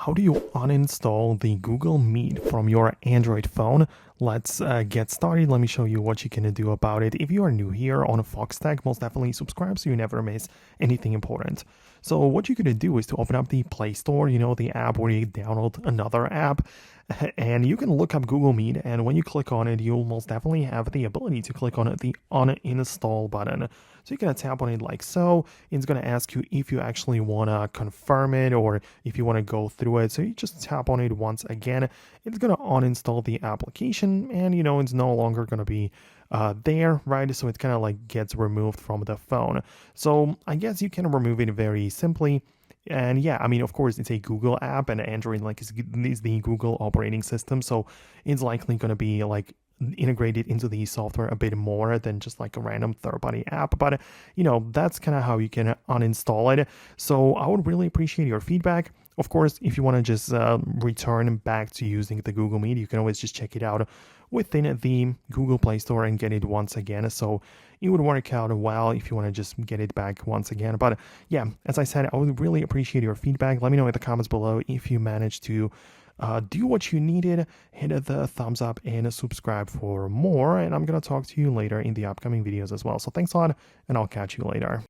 How do you uninstall the Google Meet from your Android phone? Let's get started. Let me show you what you can do about it. If you are new here on Foxtecc, most definitely subscribe so you never miss anything important. So what you're going to do is to open up the Play Store, the app where you download another app, and you can look up Google Meet, and when you click on it, you'll most definitely have the ability to click on the uninstall button. So you're going to tap on it like so. It's going to ask you if you actually want to confirm it or if you want to go through it. So you just tap on it once again. It's going to uninstall the application, and it's no longer going to be there, right? So it kind of like gets removed from the phone. So I guess you can remove it very simply. And yeah, I mean, of course, it's a Google app, and Android is the Google operating system, so it's likely going to be like integrated into the software a bit more than just like a random third-party app. But that's kind of how you can uninstall it. So I would really appreciate your feedback. Of course, if you want to just return back to using the Google Meet, you can always just check it out within the Google Play Store and get it once again. So it would work out well if you want to just get it back once again. But yeah, as I said, I would really appreciate your feedback. Let me know in the comments below if you managed to do what you needed. Hit the thumbs up and subscribe for more. And I'm going to talk to you later in the upcoming videos as well. So thanks a lot, and I'll catch you later.